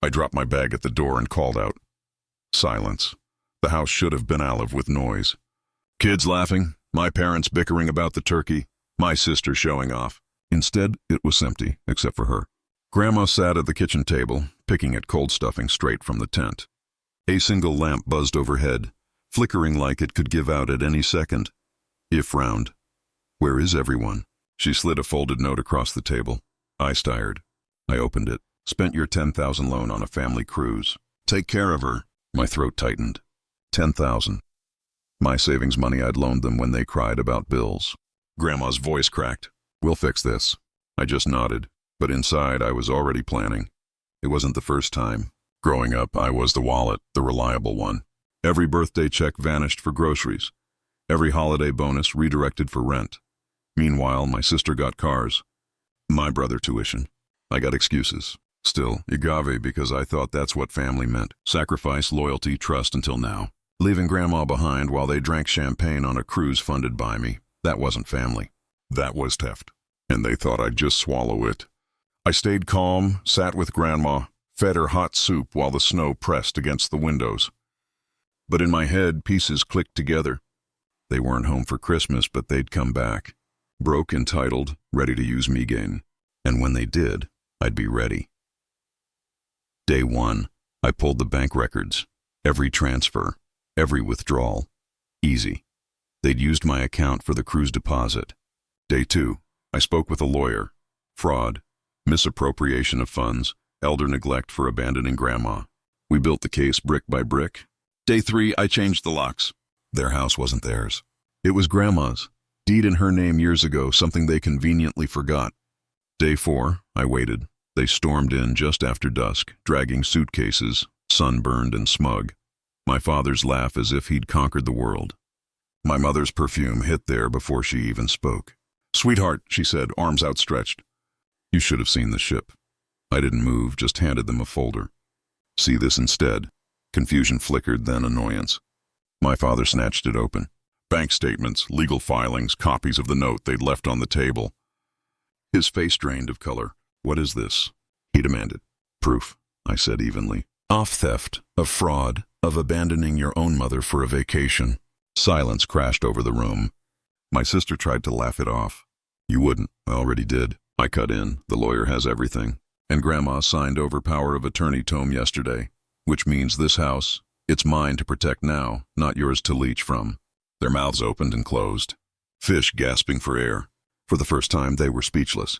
I dropped my bag at the door and called out. Silence. The house should have been alive with noise. Kids laughing, my parents bickering about the turkey, my sister showing off. Instead, it was empty, except for her. Grandma sat at the kitchen table, picking at cold stuffing straight from the tent. A single lamp buzzed overhead, flickering like it could give out at any second. If frowned. Where is everyone? She slid a folded note across the table. I stared. I opened it. Spent your $10,000 loan on a family cruise. Take care of her. My throat tightened. $10,000. My savings money I'd loaned them when they cried about bills. Grandma's voice cracked. We'll fix this. I just nodded, but inside I was already planning. It wasn't the first time. Growing up, I was the wallet, the reliable one. Every birthday check vanished for groceries. Every holiday bonus redirected for rent. Meanwhile, my sister got cars. My brother tuition. I got excuses. Still, agave because I thought that's what family meant. Sacrifice, loyalty, trust until now. Leaving Grandma behind while they drank champagne on a cruise funded by me. That wasn't family. That was theft. And they thought I'd just swallow it. I stayed calm, sat with Grandma, fed her hot soup while the snow pressed against the windows. But in my head, pieces clicked together. They weren't home for Christmas, but they'd come back. Broke, entitled, ready to use me again. And when they did, I'd be ready. Day 1, I pulled the bank records. Every transfer, every withdrawal. Easy. They'd used my account for the cruise deposit. Day 2, I spoke with a lawyer. Fraud, misappropriation of funds, elder neglect for abandoning Grandma. We built the case brick by brick. Day 3, I changed the locks. Their house wasn't theirs. It was Grandma's. Deed in her name years ago, something they conveniently forgot. Day 4, I waited. They stormed in just after dusk, dragging suitcases, sunburned and smug. My father's laugh as if he'd conquered the world. My mother's perfume hit there before she even spoke. "Sweetheart," she said, arms outstretched. You should have seen the ship. I didn't move, just handed them a folder. See this instead. Confusion flickered, then annoyance. My father snatched it open. Bank statements, legal filings, copies of the note they'd left on the table. His face drained of color. "What is this?" he demanded. "Proof," I said evenly. "Of theft, of fraud, of abandoning your own mother for a vacation." Silence crashed over the room. My sister tried to laugh it off. "You wouldn't. I already did." I cut in. "The lawyer has everything. And Grandma signed over power of attorney tome yesterday, which means this house, it's mine to protect now, not yours to leech from." Their mouths opened and closed. Fish gasping for air. For the first time, they were speechless.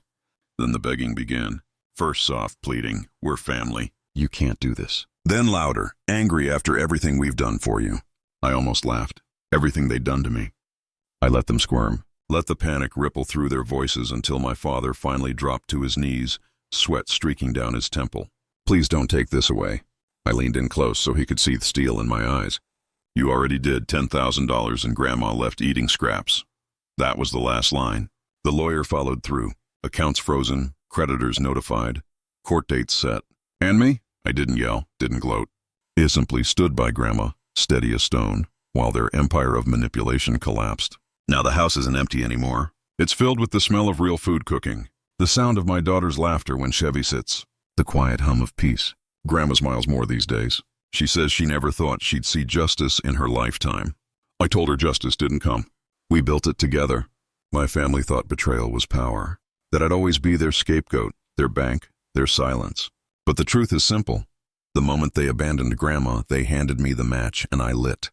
Then the begging began. First soft pleading, "We're family. You can't do this." Then louder, angry after everything we've done for you. I almost laughed. Everything they'd done to me. I let them squirm, let the panic ripple through their voices until my father finally dropped to his knees, sweat streaking down his temple. "Please don't take this away." I leaned in close so he could see the steel in my eyes. "You already did $10,000 and Grandma left eating scraps." That was the last line. The lawyer followed through. Accounts frozen, creditors notified, court dates set. "And me?" I didn't yell, didn't gloat. He simply stood by Grandma, steady as stone, while their empire of manipulation collapsed. Now the house isn't empty anymore. It's filled with the smell of real food cooking, the sound of my daughter's laughter when Chevy sits, the quiet hum of peace. Grandma smiles more these days. She says she never thought she'd see justice in her lifetime. I told her justice didn't come. We built it together. My family thought betrayal was power, that I'd always be their scapegoat, their bank, their silence. But the truth is simple. The moment they abandoned Grandma, they handed me the match and I lit.